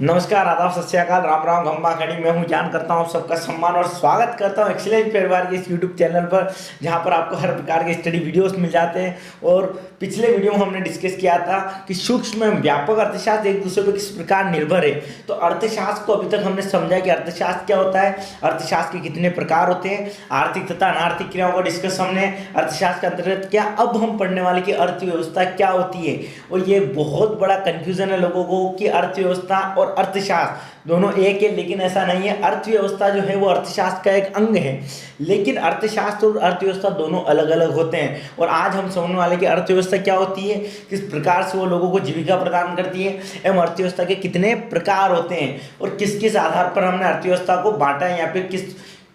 नमस्कार, आदाब, सत श्री अकाल, राम राम, गंबा खड़ी। मैं हूं ज्ञान करता हूं सबका सम्मान और स्वागत करता हूं एक्सीलेंस परिवार के इस यूट्यूब चैनल पर, जहां पर आपको हर प्रकार के स्टडी वीडियोस मिल जाते हैं। और पिछले वीडियो में हमने डिस्कस किया था कि सूक्ष्म एवं व्यापक अर्थशास्त्र एक दूसरे पर किस प्रकार निर्भर है। तो अर्थशास्त्र को अभी तक हमने समझा कि अर्थशास्त्र क्या होता है, अर्थशास्त्र के कितने प्रकार होते हैं, आर्थिक तथा अनार्थिक क्रियाओं का डिस्कस हमने अर्थशास्त्र के अंतर्गत किया। अब हम पढ़ने वाले की अर्थव्यवस्था क्या होती है। और ये बहुत बड़ा कंफ्यूजन है लोगों को कि अर्थव्यवस्था और अर्थशास्त्र दोनों एक है, लेकिन ऐसा नहीं है। अर्थव्यवस्था जो है वो अर्थशास्त्र का एक अंग है, लेकिन अर्थशास्त्र और अर्थव्यवस्था दोनों अलग अलग होते हैं। और आज हम समझने वाले कि अर्थव्यवस्था क्या होती है, किस प्रकार से वो लोगों को जीविका प्रदान करती है, एवं अर्थव्यवस्था के कितने प्रकार होते हैं और किस किस आधार पर हमने अर्थव्यवस्था को बांटा है, या फिर किस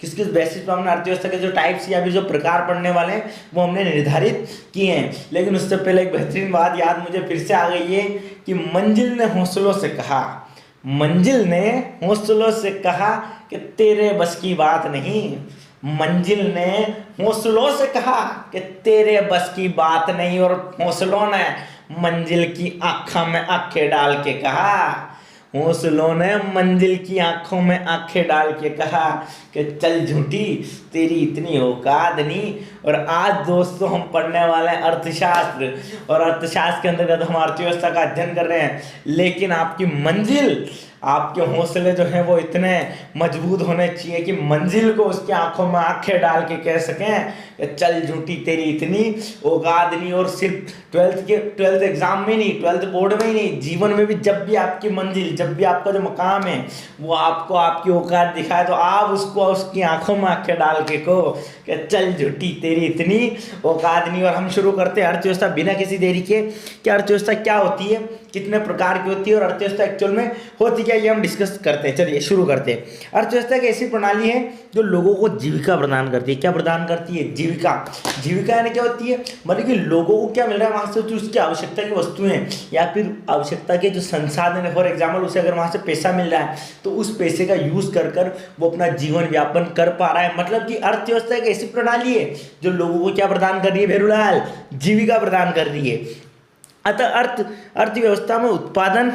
किस बेसिस पर हमने अर्थव्यवस्था के जो टाइप्स या फिर जो प्रकार पढ़ने वाले हैं वो हमने निर्धारित किए हैं। लेकिन उससे पहले एक बेहतरीन बात याद मुझे फिर से आ गई है कि मंजिल ने हौसलों से कहा, मंजिल ने हौसलों से कहा कि तेरे बस की बात नहीं। मंजिल ने हौसलों से कहा कि तेरे बस की बात नहीं, और हौसलों ने मंजिल की आंखों में आंखें डाल के कहा, हौसलों ने मंजिल की आंखों में आंखें डाल के कहा कि चल झूठी तेरी इतनी औकात नहीं। और आज दोस्तों हम पढ़ने वाले हैं अर्थशास्त्र, और अर्थशास्त्र के अंतर्गत हम अर्थव्यवस्था का अध्ययन कर रहे हैं। लेकिन आपकी मंजिल, आपके हौसले जो हैं वो इतने मजबूत होने चाहिए कि मंजिल को उसकी आंखों में आंखें डाल के कह सकें कि चल झूठी तेरी इतनी औकात नहीं। और सिर्फ ट्वेल्थ एग्जाम में नहीं, ट्वेल्थ बोर्ड में ही नहीं, जीवन में भी जब भी आपकी मंजिल, जब भी आपका जो मकाम है वो आपको आपकी औकात दिखाए, तो आप उसको उसकी आंखों में आंखें डाल के कहो कि चल झूठी तेरी इतनी औकात नहीं। और हम शुरू करते हैं अर्थव्यवस्था बिना किसी देरी के कि अर्थव्यवस्था क्या होती है, कितने प्रकार की होती है और अर्थव्यवस्था एक्चुअल में होती क्या, ये हम डिस्कस करते हैं। चलिए शुरू करते हैं। अर्थव्यवस्था एक ऐसी प्रणाली है जो लोगों को जीविका प्रदान करती है। क्या प्रदान करती है? जीविका। जीविका यानी क्या होती है, मतलब कि लोगों को क्या मिल रहा है वहां से, तो उसकी आवश्यकता की वस्तुएं या फिर आवश्यकता के जो संसाधन है, फॉर एग्जाम्पल उसे अगर वहां से पैसा मिल रहा है तो उस पैसे का यूज कर कर वो अपना जीवन व्यापन कर पा रहा है। मतलब कि अर्थव्यवस्था एक ऐसी प्रणाली है जो लोगों को क्या प्रदान कर रही है भेरूलाल? जीविका प्रदान कर रही है। अतः अर्थव्यवस्था में उत्पादन,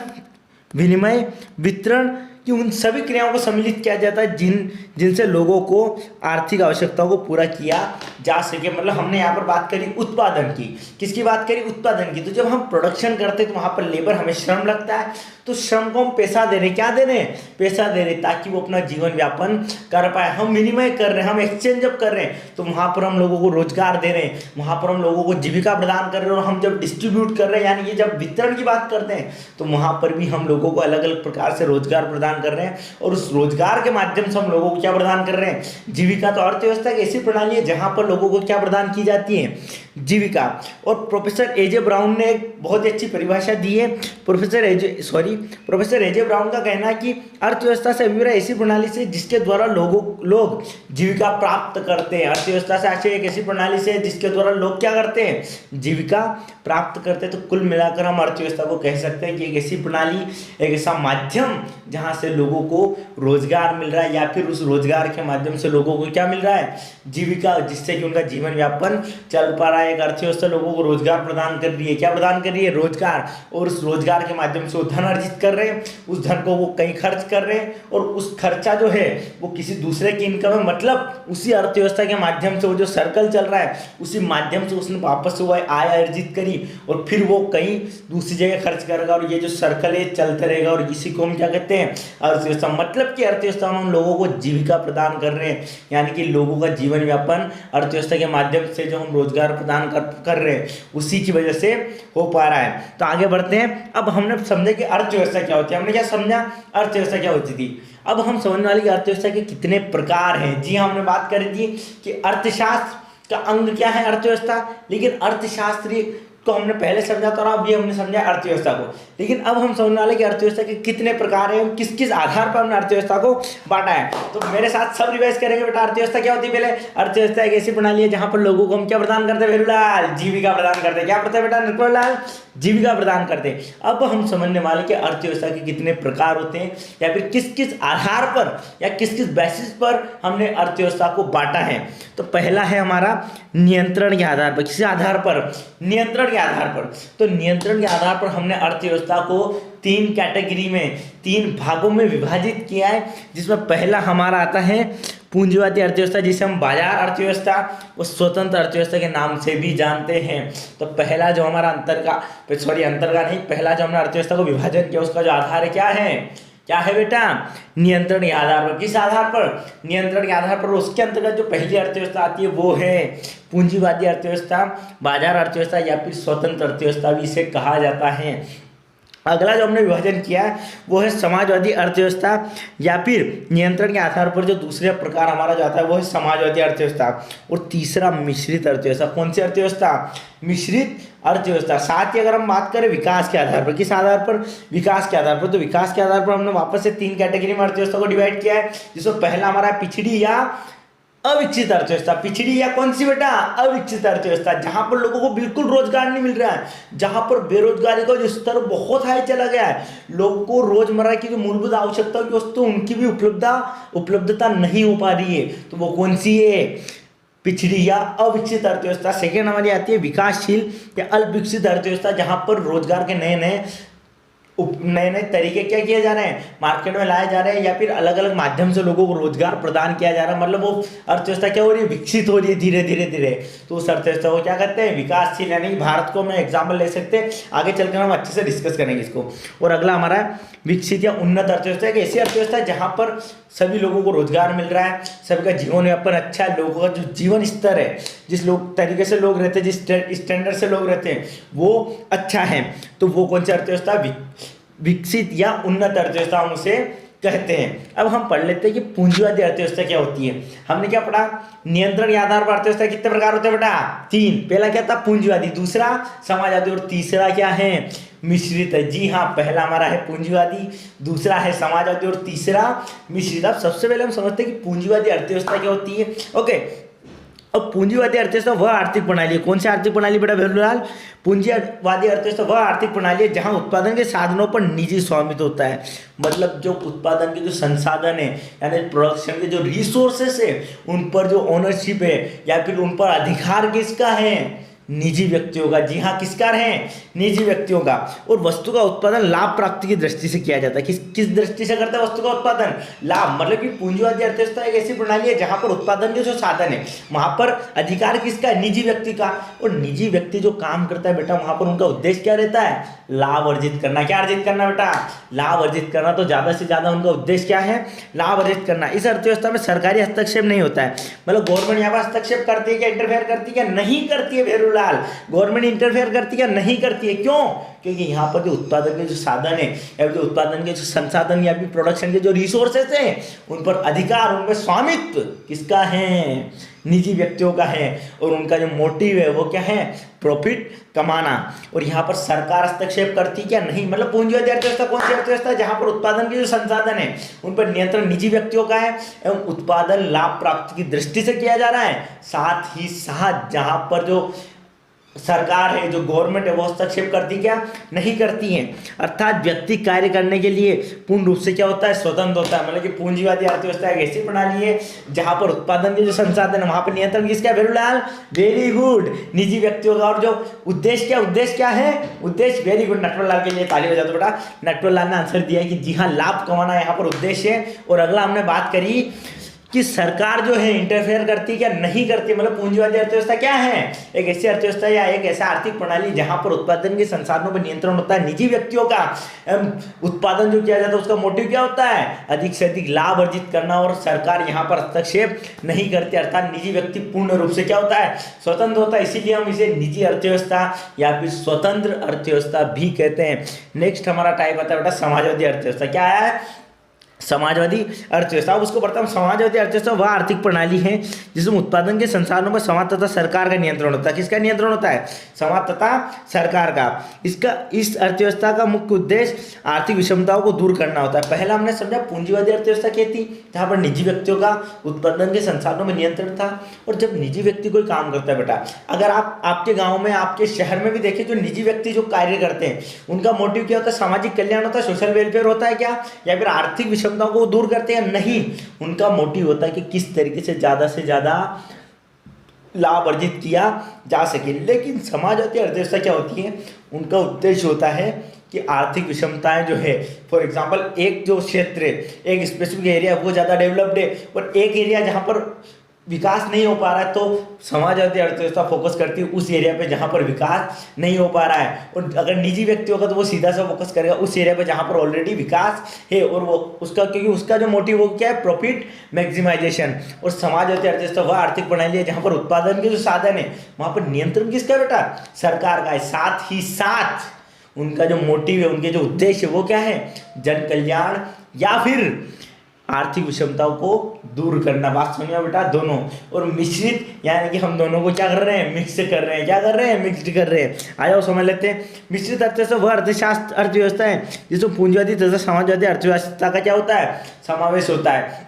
विनिमय, वितरण की उन सभी क्रियाओं को सम्मिलित किया जाता है जिनसे लोगों को आर्थिक आवश्यकताओं को पूरा किया जा सके। मतलब हमने यहाँ पर बात करी उत्पादन की, किसकी बात करी? उत्पादन की। तो जब हम प्रोडक्शन करते हैं तो वहाँ पर लेबर, हमें श्रम लगता है, तो श्रम को हम पैसा दे रहे हैं। क्या दे रहे हैं? पैसा दे रहे हैं, ताकि वो अपना जीवन व्यापन कर पाए। हम विनिमय कर रहे हैं, हम एक्सचेंज जब कर रहे हैं तो वहाँ पर हम लोगों को रोजगार दे रहे हैं, वहाँ पर हम लोगों को जीविका प्रदान कर रहे हैं। और हम जब डिस्ट्रीब्यूट कर रहे हैं, यानी कि जब वितरण की बात करते हैं, तो वहाँ पर भी हम लोगों को अलग अलग प्रकार से रोजगार प्रदान कर रहे हैं, और उस रोजगार के माध्यम से हम लोगों को क्या प्रदान कर रहे हैं? जीविका। तो अर्थव्यवस्था एक ऐसी प्रणाली है जहां पर लोगों को क्या प्रदान की जाती है? जीविका। और प्रोफेसर एजे ब्राउन ने एक बहुत ही अच्छी परिभाषा दी है। प्रोफेसर एजे ब्राउन का कहना है कि अर्थव्यवस्था से अभिप्राय ऐसी प्रणाली से जिसके द्वारा लोग जीविका प्राप्त करते हैं। अर्थव्यवस्था से आशय एक ऐसी प्रणाली से जिसके द्वारा लोग क्या करते हैं? जीविका प्राप्त करते हैं। तो कुल मिलाकर हम अर्थव्यवस्था को कह सकते हैं कि एक ऐसी प्रणाली, एक ऐसा माध्यम जहां से लोगों को रोजगार मिल रहा है, या फिर उस रोजगार के माध्यम से लोगों को क्या मिल रहा है? जीविका, जिससे कि उनका जीवन व्यापन चल पा रहा है। एक अर्थव्यवस्था लोगों को रोजगार प्रदान कर रही है। क्या प्रदान कर रही है? रोजगार। और उस रोजगार के माध्यम से वो धन अर्जित कर रहे हैं, उस धन को वो कहीं खर्च कर रहे हैं, और उस खर्चा जो है वो किसी दूसरे की इनकम है। मतलब उसी अर्थव्यवस्था के माध्यम से वो जो सर्कल चल रहा है, उसी माध्यम से उसने वापस से वो आय अर्जित करी और फिर वो कहीं दूसरी जगह खर्च करेगा, और ये जो सर्कल है चलता रहेगा। और इसी को हम क्या कहते हैं? अर्थव्यवस्था। मतलब कि अर्थव्यवस्था में हम लोगों को जीविका प्रदान कर रहे हैं, यानी कि लोगों का जीवन व्यापन अर्थव्यवस्था के माध्यम से जो हम रोजगार प्रदान कर रहे हैं उसी की वजह से हो पा रहा है। तो आगे बढ़ते हैं। अब हमने समझा कि अर्थव्यवस्था क्या होती है। हमने क्या समझा? अर्थव्यवस्था क्या होती थी। अब हम समझने वाले कि अर्थव्यवस्था के कितने प्रकार हैं। जी हाँ, हमने बात करी थी कि अर्थशास्त्र का अंग क्या है? अर्थव्यवस्था। लेकिन अर्थशास्त्री तो हमने पहले समझा था, और अब ये हमने समझा अर्थव्यवस्था को। लेकिन अब हम समझने वाले कि अर्थव्यवस्था के कितने प्रकार हैं, किस किस आधार पर हमने अर्थव्यवस्था को बांटा है। तो मेरे साथ सब रिवाइज करेंगे बेटा। अर्थव्यवस्था क्या होती है? पहले अर्थव्यवस्था एक ऐसी प्रणाली है जहां पर लोगों को हम क्या प्रदान करते हैं भेरूलाल? जीविका प्रदान करते हैं। क्या करते हैं बेटा नरकुललाल? जीविका प्रदान करते हैं। अब हम समझने वाले कि अर्थव्यवस्था के कितने प्रकार होते हैं, या फिर किस किस आधार पर या किस किस बेसिस पर हमने अर्थव्यवस्था को बांटा है। तो पहला है हमारा नियंत्रण के आधार पर। किस आधार पर? नियंत्रण के आधार पर। तो नियंत्रण के आधार पर हमने अर्थव्यवस्था को तीन कैटेगरी में, तीन भागों में विभाजित किया है, जिसमें पहला हमारा आता है पूंजीवादी अर्थव्यवस्था, जिसे हम बाजार अर्थव्यवस्था और स्वतंत्र अर्थव्यवस्था के नाम से भी जानते हैं। तो पहला जो हमारा अंतर का नहीं, पहला जो हमने अर्थव्यवस्था को विभाजन किया उसका जो आधार है क्या है बेटा? नियंत्रण के आधार पर। किस आधार पर? नियंत्रण के आधार पर। उसके अंतर्गत जो पहली अर्थव्यवस्था आती है वो है पूंजीवादी अर्थव्यवस्था, बाजार अर्थव्यवस्था या फिर स्वतंत्र अर्थव्यवस्था भी इसे कहा जाता है। अगला जो हमने विभाजन किया है वो है समाजवादी अर्थव्यवस्था या फिर नियंत्रण के आधार पर जो दूसरा प्रकार हमारा जो आता है वो है समाजवादी अर्थव्यवस्था। और तीसरा मिश्रित अर्थव्यवस्था। कौन सी अर्थव्यवस्था? मिश्रित अर्थव्यवस्था। साथ ही अगर हम बात करें विकास के आधार पर, किस आधार पर? विकास के आधार पर। तो विकास के आधार पर हमने वापस से तीन कैटेगरी में अर्थव्यवस्था को डिवाइड किया है, जिसमें पहला हमारा पिछड़ी या अविकसित अर्थव्यवस्था। पिछड़ी या कौन सी बेटा? अविकसित अर्थव्यवस्था, जहां पर लोगों को बिल्कुल रोजगार नहीं मिल रहा है, जहां पर बेरोजगारी का जो स्तर बहुत हाई चला गया है, लोगों को रोजमर्रा की जो मूलभूत आवश्यकताओं की वस्तु उनकी भी उपलब्धता नहीं हो पा रही है। तो वो कौन सी है? पिछड़ी या अविकसित अर्थव्यवस्था। सेकेंड हमारी आती है विकासशील या अल्प विकसित अर्थव्यवस्था, जहां पर रोजगार के नए नए तरीके क्या किए जा रहे हैं, मार्केट में लाए जा रहे हैं, या फिर अलग अलग माध्यम से लोगों को रोजगार प्रदान किया जा रहा है। मतलब वो अर्थव्यवस्था क्या हो रही है? विकसित हो रही है धीरे धीरे। तो उस अर्थव्यवस्था को क्या कहते हैं? विकासशील। यानी भारत को मैं एग्जाम्पल ले सकते हैं, आगे चलकर हम अच्छे से डिस्कस करेंगे इसको। और अगला हमारा विकसित या उन्नत अर्थव्यवस्था, एक ऐसी अर्थव्यवस्था है जहाँ पर सभी लोगों को रोजगार मिल रहा है, सभी का जीवन यापन अच्छा है, लोगों का जो जीवन स्तर है, जिस तरीके से लोग रहते हैं, जिस स्टैंडर्ड से लोग रहते हैं वो अच्छा है। तो वो कौन सी अर्थव्यवस्था? विकसित या उन्नत अर्थव्यवस्था हम उसे कहते हैं। अब हम पढ़ लेते हैं कि पूंजीवादी अर्थव्यवस्था क्या होती है। हमने क्या पढ़ा? नियंत्रण के आधार पर अर्थव्यवस्था कितने प्रकार होते हैं बेटा? तीन। पहला क्या था? पूंजीवादी, दूसरा समाजवादी और तीसरा क्या है? मिश्रित है। जी हाँ, पहला हमारा है पूंजीवादी, दूसरा है समाजवादी और तीसरा मिश्रित। अब सबसे पहले हम समझते हैं कि पूंजीवादी अर्थव्यवस्था क्या होती है। ओके, अब पूंजीवादी अर्थव्यवस्था वह आर्थिक प्रणाली है। कौन सी आर्थिक प्रणाली बेटा भेलूलाल? पूंजीवादी अर्थव्यवस्था वह आर्थिक प्रणाली है जहां उत्पादन के साधनों पर निजी स्वामित्व होता है। मतलब जो उत्पादन के जो संसाधन है, यानी प्रोडक्शन के जो रिसोर्सेस है, उन पर जो ओनरशिप है या फिर उन पर अधिकार किसका है? निजी व्यक्तियों का। जी हाँ, किसका है? निजी व्यक्तियों का। और वस्तु का उत्पादन लाभ प्राप्ति की दृष्टि से किया जाता है। किस दृष्टि से करता है वस्तु का उत्पादन? लाभ। मतलब कि पूंजीवादी अर्थव्यवस्था एक ऐसी प्रणाली है जहां पर उत्पादन के जो साधन है वहां पर अधिकार किसका है? निजी व्यक्ति का। और निजी व्यक्ति जो काम करता है बेटा, वहां पर उनका उद्देश्य क्या रहता है? लाभ अर्जित करना। क्या अर्जित करना बेटा? लाभ अर्जित करना। तो ज्यादा से ज्यादा उनका उद्देश्य क्या है? लाभ अर्जित करना। इस अर्थव्यवस्था में सरकारी हस्तक्षेप नहीं होता है। मतलब गवर्नमेंट यहाँ पर हस्तक्षेप करती है क्या? इंटरफेयर करती है क्या? नहीं करती है लाल। गवर्नमेंट इंटरफेयर करती है? नहीं करती है। क्यों? क्योंकि यहाँ पर जो उत्पादन के जो साधन है या जो उत्पादन के जो संसाधन या फिर प्रोडक्शन के जो रिसोर्सेस हैं, उन पर अधिकार, उनमें स्वामित्व किसका है? निजी व्यक्तियों का है। और उनका जो मोटिव है वो क्या है? प्रॉफिट कमाना। और यहाँ पर सरकार हस्तक्षेप करती क्या? नहीं। मतलब पूंजीवादी अर्थव्यवस्था कौन सी अर्थव्यवस्था है? जहाँ पर उत्पादन के जो संसाधन है उन पर नियंत्रण निजी व्यक्तियों का है एवं उत्पादन लाभ प्राप्ति की दृष्टि से किया जा रहा है। साथ ही साथ जहाँ पर जो सरकार है, जो गवर्नमेंट है, वो हस्तक्षेप करती क्या? नहीं करती है। अर्थात व्यक्ति कार्य करने के लिए पूर्ण रूप से क्या होता है? स्वतंत्र होता है। मतलब कि पूंजीवादी अर्थव्यवस्था एक ऐसी प्रणाली है जहां पर उत्पादन के जो संसाधन है वहां पर नियंत्रण किसका है? भेलूलाल, वेरी गुड, निजी व्यक्तियों का। और जो उद्देश्य क्या है? उद्देश्य, वेरी गुड। नटवर लाल के लिए ताली बजा दो बेटा। नटवर लाल ने आंसर दिया कि जी हाँ, लाभ कमाना यहाँ पर उद्देश्य है। और अगला हमने बात करी कि सरकार जो है इंटरफेयर करती क्या? नहीं करती। मतलब पूंजीवादी अर्थव्यवस्था क्या है? एक ऐसी अर्थव्यवस्था या एक ऐसा आर्थिक प्रणाली जहां पर उत्पादन के संसाधनों पर नियंत्रण होता है निजी व्यक्तियों का। उत्पादन जो किया जाता है उसका मोटिव क्या होता है? अधिक से अधिक लाभ अर्जित करना। और सरकार यहाँ पर हस्तक्षेप नहीं करती। अर्थात निजी व्यक्ति पूर्ण रूप से क्या होता है? स्वतंत्र होता है। इसीलिए हम इसे निजी अर्थव्यवस्था या फिर स्वतंत्र अर्थव्यवस्था भी कहते हैं। नेक्स्ट हमारा टाइप आता है बेटा समाजवादी अर्थव्यवस्था। क्या है? समाजवादी अर्थव्यवस्था। उसको पढ़ता हूँ। समाजवादी अर्थव्यवस्था वह आर्थिक प्रणाली है जिसमें उत्पादन के संसाधनों पर समाज तथा सरकार का नियंत्रण होता है। किसका नियंत्रण होता है? समाज तथा सरकार का। इस अर्थव्यवस्था का मुख्य उद्देश्य आर्थिक विषमताओं को दूर करना होता है। पहला हमने समझा पूंजीवादी अर्थव्यवस्था क्या थी, जहाँ पर निजी व्यक्तियों का उत्पादन के संसाधनों में नियंत्रण था। और जब निजी व्यक्ति कोई काम करता है बेटा, अगर आप आपके गाँव में, आपके शहर में भी देखें, जो निजी व्यक्ति जो कार्य करते हैं उनका मोटिव क्या होता है? सामाजिक कल्याण होता है, सोशल वेलफेयर होता है क्या? या फिर आर्थिक विषमताओं को दूर करते हैं? नहीं। उनका मोटिव होता है कि किस तरीके से ज्यादा लाभ अर्जित किया जा सके। लेकिन समाजवादी अर्थव्यवस्था क्या होती है? उनका उद्देश्य होता है कि आर्थिक विषमताएं जो है, फॉर एग्जांपल एक जो क्षेत्र है, एक स्पेसिफिक एरिया वो ज़्यादा डेवलप्ड है और एक एरिया जहाँ पर विकास नहीं हो पा रहा है, तो समाजवादी अर्थव्यवस्था फोकस करती है उस एरिया पे जहाँ पर विकास नहीं हो पा रहा है। और अगर निजी व्यक्ति होगा तो वो सीधा सा फोकस करेगा उस एरिया पे जहाँ पर ऑलरेडी विकास है, और वो उसका, क्योंकि उसका जो मोटिव वो क्या है, प्रॉफिट मैक्सिमाइजेशन। और समाजवादी अर्थव्यवस्था वह आर्थिक प्रणाली है जहाँ पर उत्पादन के जो साधन है वहाँ पर नियंत्रण किसका बेटा, सरकार का है। साथ ही साथ उनका जो मोटिव है, उनके जो उद्देश्य है वो क्या है, जन कल्याण या फिर आर्थिक विषमताओं को दूर करना। बात समझ में बेटा, दोनों। और मिश्रित यानी कि हम दोनों को क्या कर रहे हैं, मिक्स कर रहे हैं। क्या कर रहे हैं, मिक्स कर रहे हैं। आ जाओ समझ लेते हैं। मिश्रित अर्थव्यवस्था वह अर्थशास्त्र अर्थव्यवस्था है जिसमें पूंजीवादी तथा समाजवादी अर्थव्यवस्था का क्या होता है, समावेश होता है।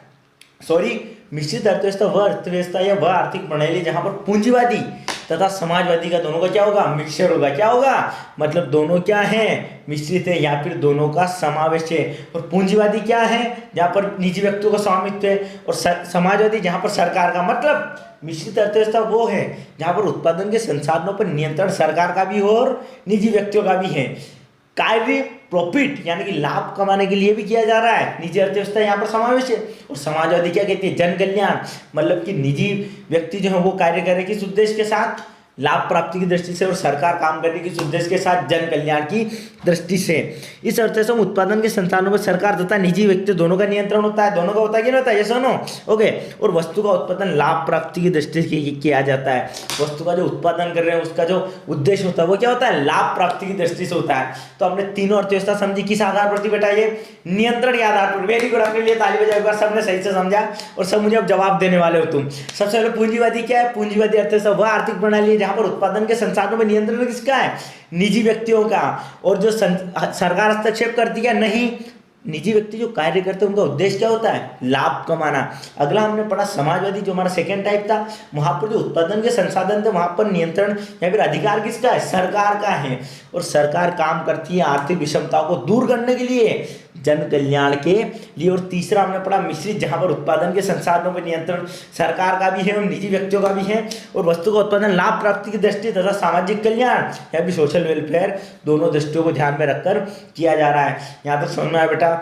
मिश्रित अर्थव्यवस्था वह अर्थव्यवस्था या वह आर्थिक प्रणाली जहां पर पूंजीवादी तथा समाजवादी का दोनों का क्या होगा, मिक्सचर होगा। क्या होगा, मतलब दोनों क्या है, मिश्रित है या फिर दोनों का समावेश है। और पूंजीवादी क्या है, जहाँ पर निजी व्यक्तियों का स्वामित्व है, और समाजवादी जहाँ पर सरकार का। मतलब मिश्रित अर्थव्यवस्था वो है जहाँ पर उत्पादन के संसाधनों पर नियंत्रण सरकार का भी हो और निजी व्यक्तियों का भी है। कार्य प्रॉफिट यानी कि लाभ कमाने के लिए भी किया जा रहा है, निजी अर्थव्यवस्था यहाँ पर समावेश है। और समाजवादी क्या कहती है, जन कल्याण, मतलब कि निजी व्यक्ति जो है वो कार्य करे किस उद्देश्य के साथ, लाभ प्राप्ति की दृष्टि से, और सरकार काम करने के उद्देश्य के साथ, जन कल्याण की दृष्टि से। इस अर्थव्यवस्था में उत्पादन के संसाधनों पर सरकार तथा निजी व्यक्ति दोनों का नियंत्रण होता है। दोनों का होता है कि नहीं होता है, ये सुनो। ओके। और वस्तु का उत्पादन लाभ प्राप्ति की दृष्टि से किया जाता है। वस्तु का जो उत्पादन कर रहे हैं उसका जो उद्देश्य होता है वो क्या होता है, लाभ प्राप्ति की दृष्टि से होता है। तो हमने तीनों अर्थव्यवस्था समझी, किस आधार पर थी बेटा, ये नियंत्रण के आधार पर। वेरी गुड, अपने लिए ताली बजाओ एक बार, सबने सही से समझा और सब मुझे अब जवाब देने वाले हो तुम। सबसे पहले पूंजीवादी क्या है, पूंजीवादी अर्थव्यवस्था वह आर्थिक प्रणाली है जहां पर उत्पादन के संसाधनों में नियंत्रण किसका है, निजी व्यक्तियों का। और जो सरकार हस्तक्षेप करती है, नहीं, निजी व्यक्ति जो कार्य करते हैं उनका उद्देश्य क्या होता है, लाभ कमाना। अगला हमने पढ़ा समाजवादी, जो हमारा सेकंड टाइप था, वहां पर जो उत्पादन के संसाधन थे वहां पर नियंत्रण या फिर अधिकार किसका है, सरकार का है। और सरकार काम करती है आर्थिक विषमताओं को दूर करने के लिए, जन कल्याण के लिए। और तीसरा हमने पढ़ा मिश्रित, जहां पर उत्पादन के संसाधनों पर नियंत्रण सरकार का भी है और निजी व्यक्तियों का भी है। और वस्तु का उत्पादन लाभ प्राप्ति की दृष्टि तथा सामाजिक कल्याण या फिर सोशल वेलफेयर, दोनों दृष्टियों को ध्यान में रखकर किया जा रहा है। यहाँ तक समझ में आया बेटा?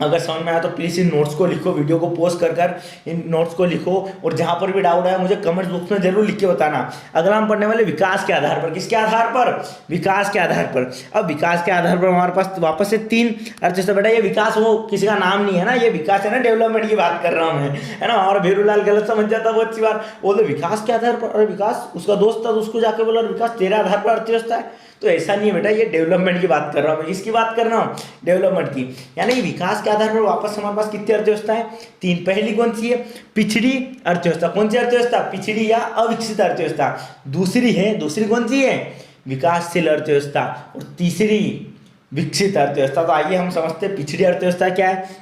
अगर समझ में आया तो प्लीज़ इन नोट्स को लिखो, वीडियो को पॉज कर इन नोट्स को लिखो, और जहां पर भी डाउट आया मुझे कमेंट बॉक्स में जरूर लिख के बताना। अगला हम पढ़ने वाले विकास के आधार पर। किसके आधार पर, विकास के आधार पर। अब विकास के आधार पर हमारे पास वापस से तीन अर्थव्यवस्था। बेटा ये विकास वो किसी का नाम नहीं है ना, ये विकास है ना, डेवलपमेंट की बात कर रहा हूँ मैं, है ना। और भेरूलाल गलत समझ जाता बहुत सी बार, बोले विकास के आधार पर, और विकास उसका दोस्त था तो उसको जाके बोला विकास तेरे आधार पर अर्थव्यवस्था है। तो ऐसा नहीं है बेटा, ये डेवलपमेंट की बात कर रहा हूँ मैं। किसकी बात कर रहा हूँ, डेवलपमेंट की। यानी विकास के आधार पर वापस हमारे पास कितनी अर्थव्यवस्था है, तीन। पहली कौन सी है, पिछड़ी अर्थव्यवस्था। कौन सी अर्थव्यवस्था, पिछड़ी या अविकसित अर्थव्यवस्था। दूसरी कौन सी है, विकासशील अर्थव्यवस्था। और तीसरी विकसित अर्थव्यवस्था। तो आइए हम समझते हैं पिछड़ी अर्थव्यवस्था क्या है।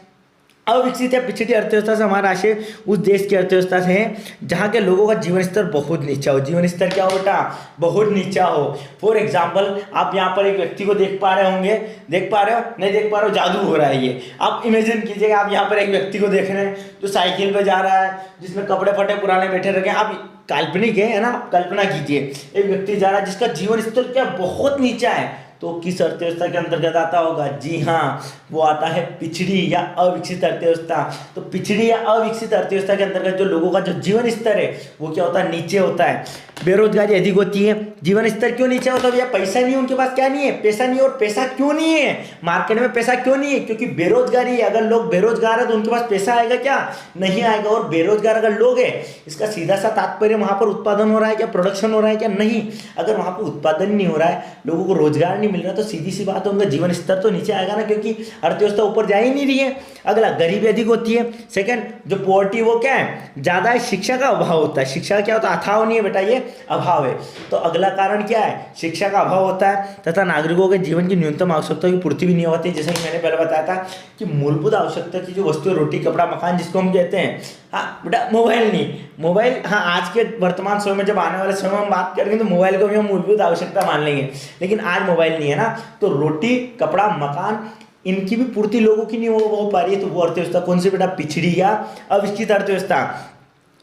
अविकसित या पिछड़ी अर्थव्यवस्था से हमारा आशय उस देश की अर्थव्यवस्था से है जहाँ के लोगों का जीवन स्तर बहुत नीचा हो। जीवन स्तर क्या हो बेटा, बहुत नीचा हो। फॉर एग्जाम्पल, आप यहाँ पर एक व्यक्ति को देख पा रहे होंगे, देख पा रहे हो, नहीं देख पा रहे हो, जादू हो रहा है ये। आप इमेजिन कीजिएगा, आप यहाँ पर एक व्यक्ति को देख रहे हैं जो साइकिल पे जा रहा है, जिसमें कपड़े फटे पुराने बैठे रखे हैं। आप काल्पनिक है ना, कल्पना कीजिए एक व्यक्ति जा रहा है जिसका जीवन स्तर क्या बहुत नीचा है। तो किस अर्थव्यवस्था के अंतर्गत आता होगा, जी हाँ, वो आता है पिछड़ी या अविकसित अर्थव्यवस्था। तो पिछड़ी या अविकसित अर्थव्यवस्था के अंतर्गत जो लोगों का जो जीवन स्तर है वो क्या होता है, नीचे होता है। बेरोजगारी अधिक होती है। जीवन स्तर क्यों नीचे होता है भैया, पैसा नहीं है उनके पास, क्या नहीं है, पैसा नहीं है। और पैसा क्यों नहीं है, मार्केट में पैसा क्यों नहीं है, क्योंकि बेरोजगारी है। अगर लोग बेरोजगार है तो उनके पास पैसा आएगा क्या, नहीं आएगा। और बेरोजगार अगर लोग है, इसका सीधा सा तात्पर्य वहां पर उत्पादन हो रहा है क्या, प्रोडक्शन हो रहा है क्या, नहीं। अगर वहां पर उत्पादन नहीं हो रहा है, लोगों को रोजगार नहीं मिल रहा, तो सीधी सी बात है उनका जीवन स्तर तो नीचे आएगा ना, क्योंकि अर्थव्यवस्था ऊपर जा ही नहीं रही है। अगला गरीबी अधिक होती है। सेकंड, जो पॉवर्टी वो क्या है, ज्यादा है। शिक्षा का अभाव होता है। शिक्षा क्या होता है, अथाव नहीं है बेटा, ये अभाव है। तो अगला कारण क्या है, शिक्षा का अभाव होता है तथा नागरिकों के जीवन की न्यूनतम आवश्यकताओं की पूर्ति भी नहीं होती। जैसे कि मैंने पहले बताया था कि मूलभूत आवश्यकता की जो वस्तु, रोटी कपड़ा मकान जिसको हम कहते हैं, हाँ बेटा, मोबाइल नहीं, मोबाइल हाँ आज के वर्तमान समय में, जब आने वाले समय में हम बात करेंगे तो मोबाइल को भी हम मूलभूत आवश्यकता मान लेंगे, लेकिन आज मोबाइल नहीं है ना। तो रोटी कपड़ा मकान इनकी भी पूर्ति लोगों की नहीं हो पा रही है। तो वो अर्थव्यवस्था कौन सी बेटा, पिछड़ी या अविकसित अर्थव्यवस्था।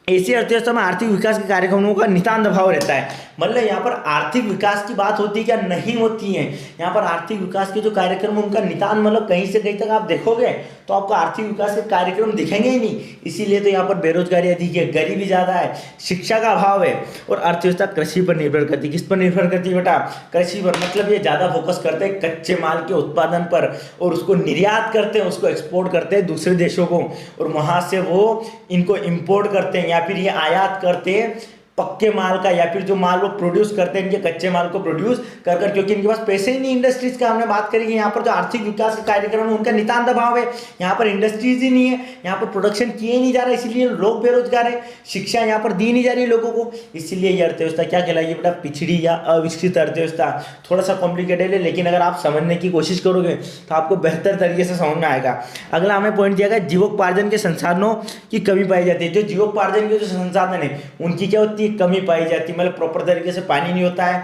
ऐसी अर्थव्यवस्था में आर्थिक विकास के कार्यक्रमों का नितांत अभाव रहता है। मतलब यहाँ पर आर्थिक विकास की बात होती है क्या? नहीं होती है। यहाँ पर आर्थिक विकास के जो कार्यक्रम है उनका नितांत मतलब कहीं से कहीं तक आप देखोगे तो आपको आर्थिक विकास के कार्यक्रम दिखेंगे ही नहीं। इसीलिए तो यहाँ पर बेरोजगारी अधिक है, गरीबी ज़्यादा है, शिक्षा का अभाव है और अर्थव्यवस्था कृषि पर निर्भर करती है। किस पर निर्भर करती है बेटा? कृषि पर। मतलब ये ज़्यादा फोकस करते हैं कच्चे माल के उत्पादन पर और उसको निर्यात करते हैं, उसको एक्सपोर्ट करते हैं दूसरे देशों को और वहाँ से वो इनको इम्पोर्ट करते हैं या फिर ये आयात करते हैं पक्के माल का, या फिर जो माल वो प्रोड्यूस करते हैं इनके कच्चे माल को प्रोड्यूस कर कर, क्योंकि इनके पास पैसे ही नहीं इंडस्ट्रीज का। हमने बात करी कि यहाँ पर जो आर्थिक विकास का कार्यक्रम है उनका नितांत अभाव है। यहाँ पर इंडस्ट्रीज ही नहीं है, यहाँ पर प्रोडक्शन किए ही नहीं जा रहा, इसीलिए लोग बेरोजगार है, शिक्षा यहाँ पर दी नहीं जा रही है लोगों को। इसीलिए ये अर्थव्यवस्था क्या कहलाएगी बेटा? पिछड़ी या अविकसित अर्थव्यवस्था। थोड़ा सा कॉम्प्लिकेटेड है, लेकिन अगर आप समझने की कोशिश करोगे तो आपको बेहतर तरीके से समझ में आएगा। अगला हमें पॉइंट दिया गया, जीवोपार्जन के संसाधनों की कमी पाई जाती है। जो जीवोपार्जन के जो संसाधन है उनकी क्या होती है? कमी पाई जाती है। मतलब प्रॉपर तरीके से पानी नहीं होता है,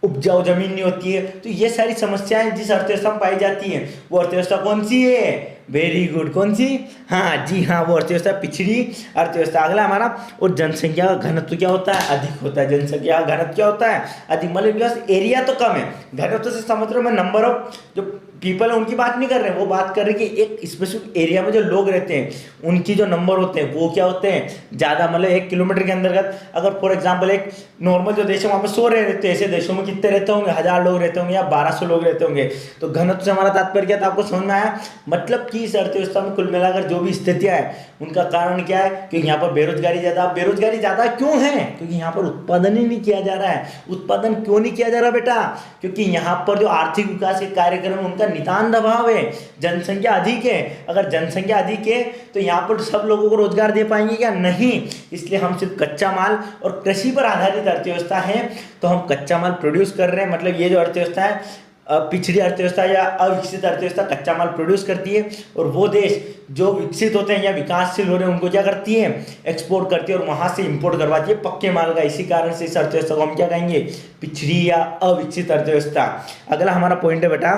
उपजाऊ जमीन नहीं होती है। तो ये सारी समस्याएं जिस अर्थव्यवस्था में पाई जाती हैं वो अर्थव्यवस्था कौन सी है? वेरी गुड, कौन सी? हाँ जी हाँ, वो अर्थव्यवस्था पिछड़ी अर्थव्यवस्था। अगला हमारा, और जनसंख्या का घनत्व क्या होता है? अधिक होता है। जनसंख्या का घनत्व क्या होता है? अधिक। मतलब एरिया तो कम है, घनत्व से समझ रहे हो मैं नंबर ऑफ जो पीपल है उनकी बात नहीं कर रहे हैं, वो बात कर रहे हैं कि एक स्पेसिफिक एरिया में जो लोग रहते हैं उनकी जो नंबर होते हैं वो क्या होते हैं? ज़्यादा। मतलब 1 किलोमीटर के अंतर्गत अगर फॉर एग्जाम्पल एक नॉर्मल जो देश है वहाँ पे 100 रहते हैं, ऐसे देशों में कितने रहते होंगे? 1000 लोग रहते होंगे या 1200 लोग रहते होंगे। तो घनत्व से हमारा तात्पर्य क्या था? आपको समझ में आया? मतलब कि इस अर्थव्यवस्था में कुल मिलाकर जो भी स्थितियाँ हैं उनका कारण क्या है? क्योंकि यहाँ पर बेरोजगारी ज़्यादा। बेरोजगारी ज़्यादा क्यों है? क्योंकि यहाँ पर उत्पादन ही नहीं किया जा रहा है। उत्पादन क्यों नहीं किया जा रहा बेटा? क्योंकि यहाँ पर जो आर्थिक विकास के कार्यक्रम है उनका नितांत अभाव है। जनसंख्या अधिक है, अगर जनसंख्या अधिक है तो यहाँ पर सब लोगों को रोजगार दे पाएंगे क्या? नहीं। इसलिए हम सिर्फ कच्चा माल और कृषि पर आधारित अर्थव्यवस्था है, तो हम कच्चा माल प्रोड्यूस कर रहे हैं। मतलब ये जो अर्थव्यवस्था है पिछड़ी अर्थव्यवस्था या अविकसित अर्थव्यवस्था कच्चा माल प्रोड्यूस करती है और वो देश जो विकसित होते हैं या विकासशील हो रहे हैं उनको क्या करती है? एक्सपोर्ट करती है और वहां से इंपोर्ट करवाती है पक्के माल का। इसी कारण से इस अर्थव्यवस्था को हम क्या कहेंगे? पिछड़ी या अविकसित अर्थव्यवस्था। अगला हमारा पॉइंट है बेटा,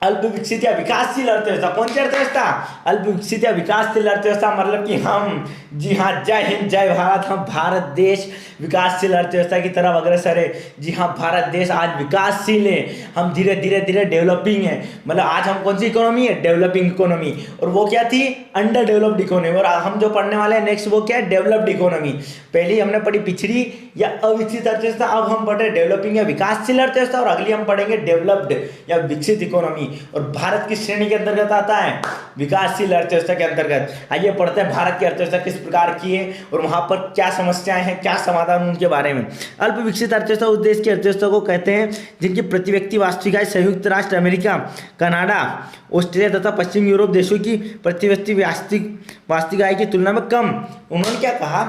अल्प विकसित या विकासशील अर्थव्यवस्था। कौन सी अर्थव्यवस्था? अल्प विकसित या विकासशील अर्थव्यवस्था। मतलब कि हम, जी हाँ, जय हिंद जय भारत, हम भारत देश विकासशील अर्थव्यवस्था की तरफ अग्रसर है। जी हाँ, भारत देश आज विकासशील है, हम धीरे धीरे धीरे डेवलपिंग है। मतलब आज हम कौन सी इकोनॉमी है? Developing economy. और वो क्या थी? Under developed economy. और हम जो पढ़ने वाले हैं नेक्स्ट वो क्या है? Developed economy. पहले हमने पढ़ी पिछड़ी या अविकसित अर्थव्यवस्था, अब हम पढ़ रहे डेवलपिंग या विकासशील अर्थव्यवस्था और अगली हम पढ़ेंगे डेवलप्ड या विकसित इकोनॉमी। और भारत की श्रेणी के अंतर्गत आता है विकासशील अर्थव्यवस्था के अंतर्गत। आइए पढ़ते हैं भारत की अर्थव्यवस्था किस प्रकार की है और वहां पर क्या समस्याएं हैं, क्या समाधान उनके बारे में। अल्प विकसित अर्थव्यवस्था उस देश की अर्थव्यवस्था को कहते हैं जिनकी प्रति व्यक्ति वास्तविक आय संयुक्त राष्ट्र अमेरिका, कनाडा, ऑस्ट्रेलिया तथा पश्चिम यूरोप देशों की प्रति व्यक्ति वास्तविक आय की तुलना में कम। उन्होंने क्या कहा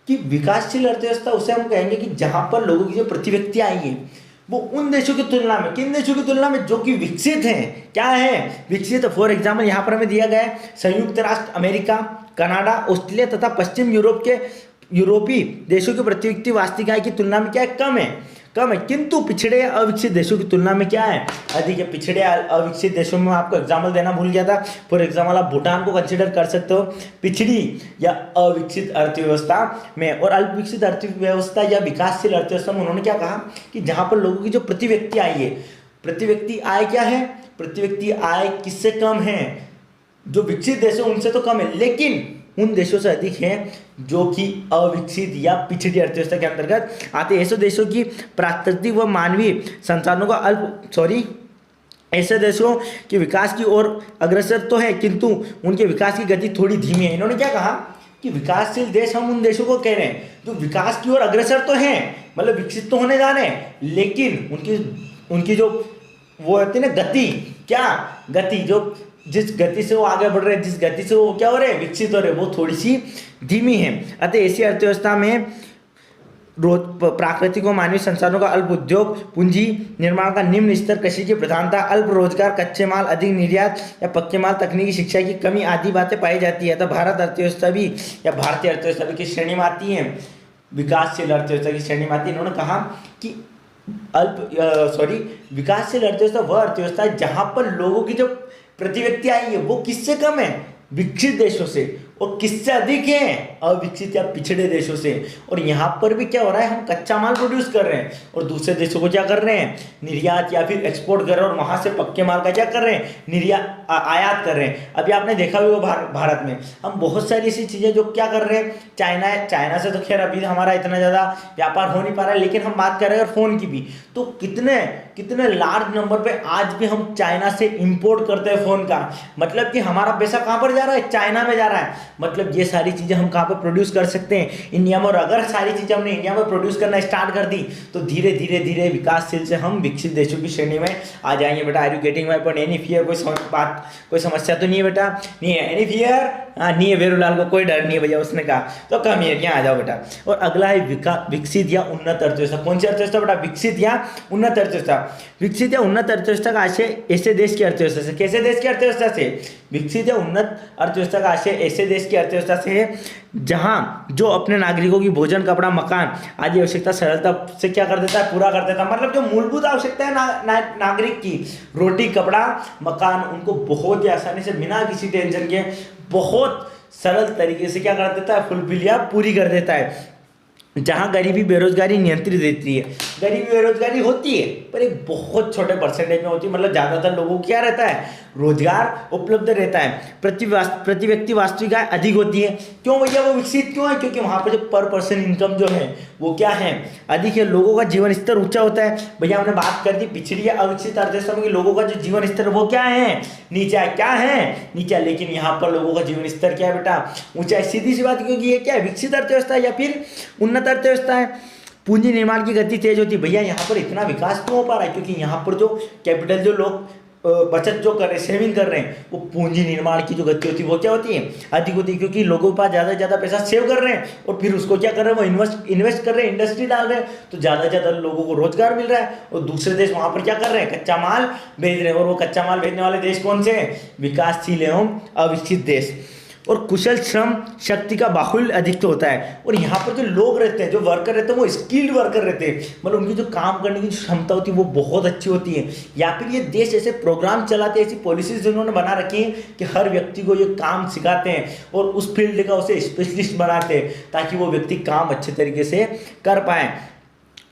कि विकासशील अर्थव्यवस्था उसे हम कहेंगे कि जहां पर लोगों की जो प्रति व्यक्ति आय है वो उन देशों की तुलना में, किन देशों की तुलना में? जो कि विकसित हैं। क्या है? विकसित। फॉर एग्जाम्पल यहाँ पर हमें दिया गया है संयुक्त राष्ट्र अमेरिका, कनाडा, ऑस्ट्रेलिया तथा पश्चिम यूरोप के यूरोपीय देशों की प्रति व्यक्ति वास्तविक आय की तुलना में क्या है? कम है, कम है। किंतु पिछड़े अविकसित देशों की तुलना में क्या है? अधिक है। पिछड़े अविकसित देशों में आपको एग्जाम्पल देना भूल गया था। फॉर एग्जाम्पल आप भूटान को कंसिडर कर सकते हो पिछड़ी या अविकसित अर्थव्यवस्था में। और अल्प विकसित अर्थव्यवस्था या विकासशील अर्थव्यवस्था में उन्होंने क्या कहा कि जहाँ पर लोगों की जो प्रति व्यक्ति आय है, प्रति व्यक्ति आय क्या है? प्रति व्यक्ति आय किससे कम है? जो विकसित देश है उनसे तो कम है, लेकिन उन देशों से अधिक हैं जो कि अविकसित या पिछड़ी अर्थव्यवस्था के अंतर्गत आते हैं। ऐसे देशों की प्राकृतिक व मानवीय संसाधनों का ऐसे देशों के विकास की ओर अग्रसर तो है, किंतु उनके विकास की गति थोड़ी धीमी है। इन्होंने क्या कहा कि विकासशील देश हम उन देशों को कह रहे हैं जो विकास की ओर अग्रसर तो हैं, मतलब विकसित तो होने जा रहे हैं, लेकिन उनकी जो वो होती है ना गति, क्या गति, जो जिस गति से वो आगे बढ़ रहे हैं, जिस गति से वो क्या हो रहे हैं? विकसित हो रहे हैं, वो थोड़ी सी धीमी है। अतः ऐसी अर्थव्यवस्था में प्राकृतिक व मानवीय संसाधनों का अल्प उपयोग, पूंजी निर्माण का निम्न स्तर, कृषि की प्रधानता, अल्प रोजगार, कच्चे माल, अधिक निर्यात या पक्के माल, तकनीकी शिक्षा की कमी आदि बातें पाई जाती है। तो भारत अर्थव्यवस्था भी या भारतीय अर्थव्यवस्था भी किस श्रेणी में आती है? विकासशील अर्थव्यवस्था की श्रेणी में आती है। इन्होंने कहा कि विकासशील अर्थव्यवस्था वह अर्थव्यवस्था है जहां पर लोगों की जो प्रति व्यक्ति आई है वो किससे कम है? विकसित देशों से। और किससे अधिक है? अविकसित या पिछड़े देशों से। और यहाँ पर भी क्या हो रहा है, हम कच्चा माल प्रोड्यूस कर रहे हैं और दूसरे देशों को क्या कर रहे हैं, निर्यात या फिर एक्सपोर्ट कर रहे हैं, और वहां से पक्के माल का क्या कर रहे हैं, आयात कर रहे हैं। अभी आपने देखा होगा भारत में हम बहुत सारी ऐसी चीजें जो क्या कर रहे हैं, चाइना से तो खैर अभी हमारा इतना ज्यादा व्यापार हो नहीं पा रहा है, लेकिन हम बात कर रहे हैं फोन की भी, तो कितने लार्ज नंबर पे आज भी हम चाइना से इंपोर्ट करते हैं फोन का। मतलब कि हमारा पैसा कहां पर जा रहा है, चाइना में जा रहा है। मतलब ये सारी चीजें हम कहां पर प्रोड्यूस कर सकते हैं, इंडिया में। और अगर सारी चीजें हमने इंडिया में प्रोड्यूस करना स्टार्ट कर दी तो धीरे धीरे विकासशील से हम विकसित देशों की श्रेणी में आ जाएंगे। बेटा are you getting my point? Any fear? कोई समस्या तो नहीं है बेटा? नहीं है एनी फियर? नहीं है। वेरूलाल को कोई डर नहीं है भैया, उसने कहा तो कम हियर, यहाँ आ जाओ बेटा। और अगला है विकसित या उन्नत अर्थव्यवस्था। कौन सी अर्थव्यवस्था बेटा? विकसित या उन्नत अर्थव्यवस्था। विकसित या उन्नत अर्थव्यवस्था का आशय ऐसे देश की अर्थव्यवस्था से, कैसे देश की अर्थव्यवस्था से? विकसित या उन्नत अर्थव्यवस्था का आशय ऐसे देश की अर्थव्यवस्था से है जहां जो अपने नागरिकों की भोजन, कपड़ा, मकान आदि आवश्यकता सरलता से क्या कर देता है, पूरा कर देता है। मतलब जो मूलभूत आवश्यकता है नागरिक की, रोटी, कपड़ा, मकान, उनको बहुत ही आसानी से बिना किसी टेंशन के बहुत सरल तरीके से क्या कर देता है, फुलफिल या पूरी कर देता है। जहां गरीबी बेरोजगारी नियंत्रित रहती है। गरीबी बेरोजगारी होती है पर एक बहुत छोटे परसेंटेज में होती है। मतलब ज्यादातर लोगों को क्या रहता है, रोजगार उपलब्ध रहता है। प्रति व्यक्ति वास्तविक आय अधिक होती है। क्यों भैया वो विकसित क्यों है? क्योंकि वहां पर जो पर पर्सन इनकम जो है वो क्या है, अधिक है। लोगों का जीवन स्तर ऊंचा होता है। भैया हमने बात कर दी पिछड़ी या अविकसित अर्थव्यवस्था में लोगों का जो जीवन स्तर वो क्या है, नीचा है। क्या है, नीचा। लेकिन यहाँ पर लोगों का जीवन स्तर क्या है बेटा, ऊंचा है। सीधी सी बात, क्योंकि ये क्या है, विकसित अर्थव्यवस्था या फिर उन्नत अर्थव्यवस्था है। पूंजी निर्माण की गति तेज होती है। भैया यहाँ पर इतना विकास क्यों हो पा रहा है? क्योंकि यहाँ पर जो कैपिटल, जो लोग बचत जो कर रहे हैं, सेविंग कर रहे हैं, वो पूंजी निर्माण की जो गति होती है वो क्या होती है, अधिक होती है। क्योंकि लोगों के पास ज़्यादा से ज़्यादा पैसा सेव कर रहे हैं और फिर उसको क्या कर रहे हैं, वो इन्वेस्ट कर रहे हैं, इंडस्ट्री डाल रहे हैं, तो ज़्यादा से ज़्यादा लोगों को रोजगार मिल रहा है। और दूसरे देश वहाँ पर क्या कर रहे हैं, कच्चा माल भेज रहे हैं। और वो कच्चा माल भेजने वाले देश कौन से हैं, विकासशील एवं अविकसित देश। और कुशल श्रम शक्ति का बाहुल्य अधिक तो होता है। और यहाँ पर जो लोग रहते हैं, जो वर्कर रहते हैं, वो स्किल्ड वर्कर रहते हैं। मतलब उनकी जो काम करने की क्षमता होती है वो बहुत अच्छी होती है। या फिर ये देश ऐसे प्रोग्राम चलाते हैं, ऐसी पॉलिसीज उन्होंने बना रखी है कि हर व्यक्ति को ये काम सिखाते हैं और उस फील्ड का उसे स्पेशलिस्ट बनाते हैं ताकि वो व्यक्ति काम अच्छे तरीके से कर पाए।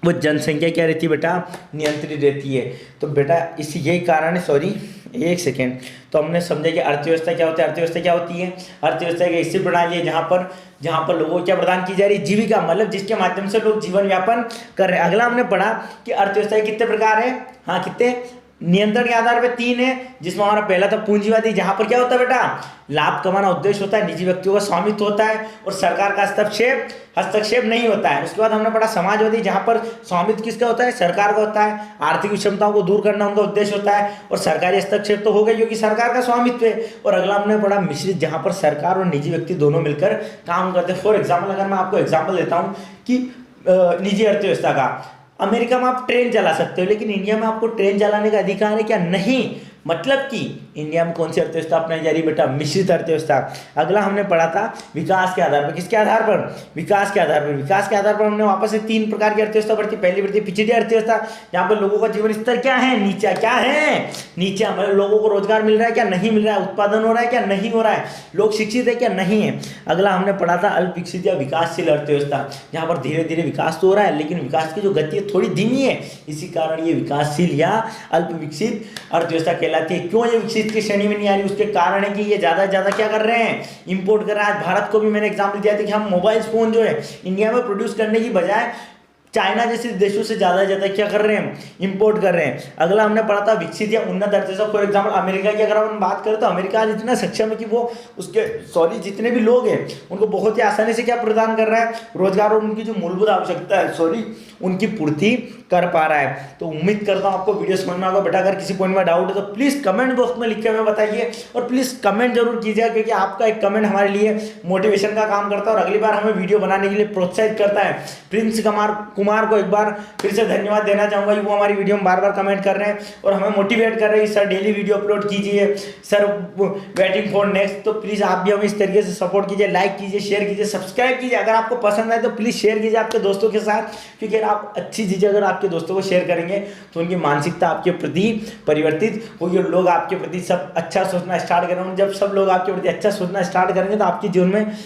वो जनसंख्या क्या रहती है बेटा, नियंत्रित रहती है। तो बेटा इसी यही कारण है, सॉरी एक सेकेंड, तो हमने समझा कि अर्थव्यवस्था क्या होता है। अर्थव्यवस्था क्या होती है, अर्थव्यवस्था एक ऐसी प्रणाली है जहाँ पर लोगों को क्या प्रदान की जा रही है, जीविका, मतलब जिसके माध्यम से लोग जीवन यापन कर रहे हैं। अगला हमने पढ़ा कि अर्थव्यवस्था के कितने प्रकार है, हाँ कितने, नियंत्रण के आधार पे 3 है, जिसमें हमारा पहला था पूंजीवादी, जहां पर क्या होता है बेटा, लाभ कमाना उद्देश्य होता है, निजी व्यक्तियों का स्वामित्व होता है और सरकार का हस्तक्षेप नहीं होता है। उसके बाद हमने पढ़ा समाजवादी, जहां पर स्वामित्व किसका होता है, सरकार का होता है, आर्थिक विषमताओं को दूर करना उनका उद्देश्य होता है और सरकारी हस्तक्षेप तो हो गया क्योंकि सरकार का स्वामित्व है। और अगला हमने पढ़ा मिश्रित, जहां पर सरकार और निजी व्यक्ति दोनों मिलकर काम करते हैं। फॉर एग्जाम्पल, अगर मैं आपको एग्जाम्पल देता हूँ कि निजी अर्थव्यवस्था का, अमेरिका में आप ट्रेन चला सकते हो, लेकिन इंडिया में आपको ट्रेन चलाने का अधिकार है क्या, नहीं। मतलब कि इंडिया में कौन सी अर्थव्यवस्था अपनाई जा रही है बेटा, मिश्रित अर्थव्यवस्था। अगला हमने पढ़ा था विकास के आधार पर, किसके आधार पर, विकास के आधार पर। विकास के आधार पर हमने वापस से 3 प्रकार की अर्थव्यवस्था पढ़ती। पहली पढ़ती पिछड़ी अर्थव्यवस्था, जहाँ पर लोगों का जीवन स्तर क्या है, नीचा। क्या है, नीचा। मतलब लोगों को रोजगार मिल रहा है क्या, नहीं मिल रहा है, उत्पादन हो रहा है क्या, नहीं हो रहा है, लोग शिक्षित है क्या, नहीं है। अगला हमने पढ़ा था अल्प विकसित या विकासशील अर्थव्यवस्था, जहाँ पर धीरे धीरे विकास तो हो रहा है लेकिन विकास की जो गति है थोड़ी धीमी है, इसी कारण ये विकासशील या अल्प विकसित अर्थव्यवस्था कहलाती है। क्यों ये विकसित की श्रेणी में नहीं आ रही, उसके कारण है कि ये ज्यादा से ज्यादा क्या कर रहे हैं, इंपोर्ट कर रहे हैं। आज भारत को भी मैंने एग्जाम्पल दिया था कि हम मोबाइल फोन जो है इंडिया में प्रोड्यूस करने की बजाय चाइना जैसे देशों से ज्यादा क्या कर रहे हैं, इंपोर्ट कर रहे हैं। अगला हमने पढ़ा था विकसित या उन्नत अर्थव्यवस्था। फॉर एग्जांपल अमेरिका की अगर हम बात करें तो अमेरिका आज इतना सक्षम है कि वो उसके जितने भी लोग हैं उनको बहुत ही आसानी से क्या प्रदान कर रहा है, रोजगार, और उनकी जो मूलभूत आवश्यकता है उनकी पूर्ति कर पा रहा है। तो उम्मीद करता हूँ आपको वीडियो समझ में आएगा। बेटा अगर किसी पॉइंट में डाउट है तो प्लीज कमेंट बॉक्स में लिख के हमें बताइए और प्लीज कमेंट जरूर कीजिएगा, क्योंकि आपका एक कमेंट हमारे लिए मोटिवेशन का काम करता है और अगली बार हमें वीडियो बनाने के लिए प्रोत्साहित करता है। प्रिंस कुमार कुमार को एक बार फिर से धन्यवाद देना चाहूँगा, वो हमारी वीडियो में बार बार कमेंट कर रहे हैं और हमें मोटिवेट कर रहे हैं, सर डेली वीडियो अपलोड कीजिए सर, वेटिंग फॉर नेक्स्ट। तो प्लीज़ आप भी हमें इस तरीके से सपोर्ट कीजिए, लाइक कीजिए, शेयर कीजिए, सब्सक्राइब कीजिए। अगर आपको पसंद आए तो प्लीज़ शेयर कीजिए आपके दोस्तों के साथ, क्योंकि अगर आप अच्छी चीज़ें अगर आपके दोस्तों को शेयर करेंगे तो उनकी मानसिकता आपके प्रति परिवर्तित होगी, लोग आपके प्रति सब अच्छा सोचना स्टार्ट करेंगे। जब सब लोग आपके प्रति अच्छा सोचना स्टार्ट करेंगे तो आपके जीवन में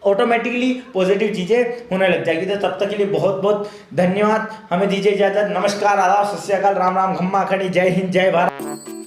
ऑटोमेटिकली पॉजिटिव चीज़ें होने लग जाएगी। तो तब तक के लिए बहुत बहुत धन्यवाद, हमें दीजिए इजाज़त। नमस्कार, आदाब, सत श्री अकाल, राम राम, खम्मा खड़ी, जय हिंद, जय भारत।